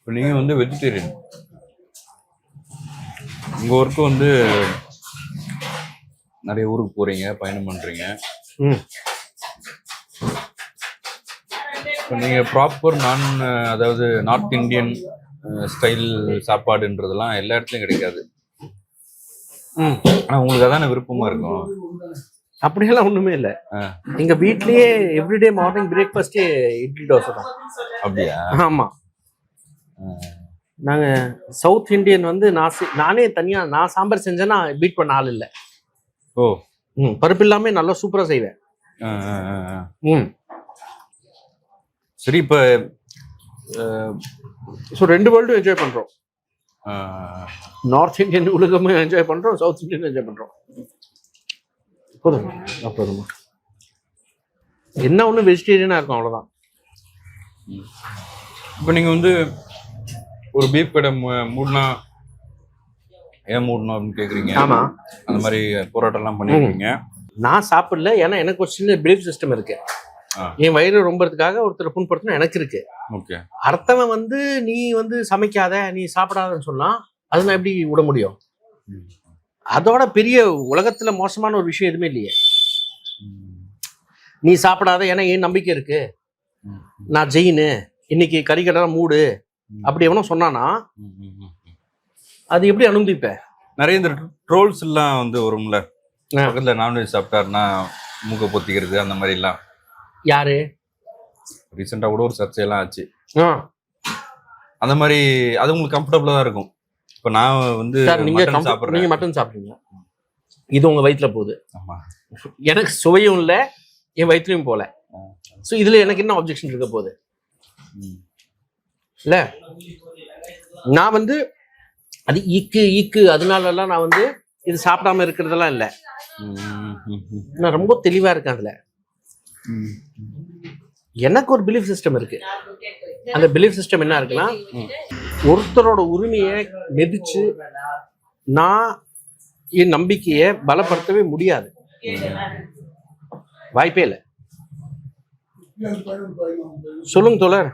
இப்போ நீங்கள் வந்து வெஜிடேரியன், உங்கள் ஒர்க்கு வந்து நிறைய ஊருக்கு போகிறீங்க, பயணம் பண்ணுறீங்க. இப்போ நீங்கள் ப்ராப்பர் அதாவது நார்த் இந்தியன் ஸ்டைல் சாப்பாடுன்றதெல்லாம் எல்லா இடத்துலையும் கிடைக்காது. ஆனால் உங்களுக்கு அதான விருப்பமாக இருக்கும். அப்படியெல்லாம் ஒன்றுமே இல்லை. எங்கள் வீட்லேயே எவ்ரிடே மார்னிங் பிரேக்ஃபாஸ்ட்டே இட்லி தோசை தான். அப்படியா? ஆமாம். நாங்கள் சவுத் இண்டியன் வந்து நானே தனியாக நான் சாம்பார் செஞ்சேன்னா பீட் பண்ண ஆள் இல்லை. ஓ. பருப்பு இல்லாமல் நல்லா சூப்பராக செய்வேன். சரி. இப்போ ஸோ 2 வேர்ல்டும் என்ஜாய் பண்ணுறோம். நார்த் இந்தியன் உலகமும் என்ஜாய் பண்ணுறோம், சவுத் இந்தியன் என்ஜாய் பண்ணுறோம். போதுமா என்ன ஒன்று வெஜிடேரியனாக இருக்கும், அவ்வளோதான். இப்போ நீங்கள் வந்து ஒரு பீஃப் கடை மூடனா ஏன் மூடணும் அப்படின்னு கேட்குறீங்க. ஆமாம், அந்த மாதிரி போராட்டம்லாம் பண்ணிருக்கீங்க. நான் சாப்பிடல, ஏன்னா எனக்கு ஒரு சின்ன பிலீஃப் சிஸ்டம் இருக்கு. என் வயிறு ரொம்பறதுக்காக ஒருத்தர் புண்படுத்தணும் எனக்கு இருக்கு. ஓகே. அடுத்தவன் வந்து நீ வந்து சமைக்காத, நீ சாப்பிடாதன்னு சொன்னா அது நான் எப்படி விட முடியும்? அதோட பெரிய உலகத்துல மோசமான ஒரு விஷயம் எதுவுமே இல்லையே. நீ சாப்பிடாத, ஏன்னா என் நம்பிக்கை இருக்கு, நான் ஜெயினு, இன்னைக்கு கறிக்கடை மூடு அப்படி எவனும் சொன்னானா அது எப்படி அனுமதிப்ப? நிறைய இந்த ட்ரோல்ஸ் எல்லாம் வந்து வரும்ல, பக்கத்துல நான்வெஜ் சாப்பிட்டாருன்னா மூக்க பொத்திக்கிறது அந்த மாதிரி எல்லாம். யாரு? ரீசெண்டா கூட ஒரு சர்ச்சையெல்லாம் ஆச்சு. அந்த மாதிரி அது உங்களுக்கு கம்ஃபர்டபுளா தான் இருக்கும். இப்ப நான் வந்து நீங்க மட்டன் சாப்பிடுறீங்க, இது உங்க வயிற்றுல போகுது. எனக்கு சுவையும் இல்லை, என் வயிற்றுலையும் போல. ஸோ இதுல எனக்கு என்ன ஆப்ஜெக்ஷன் இருக்க போகுது? இல்ல, நான் வந்து அது ஈக்கு அதனாலலாம் நான் வந்து இது சாப்பிடாம இருக்கிறதெல்லாம் இல்லை. நான் ரொம்ப தெளிவா இருக்கேன் அதுல. எனக்கு ஒரு பிலீஃப் சிஸ்டம் இருக்கு. அந்த பிலீஃப் சிஸ்டம் என்ன இருக்குன்னா, ஒருத்தரோட உரிமையை மிதிச்சு நான் என் நம்பிக்கையை பலப்படுத்தவே முடியாது, வாய்ப்பே இல்லை. சொல்லுங்க தோழர்.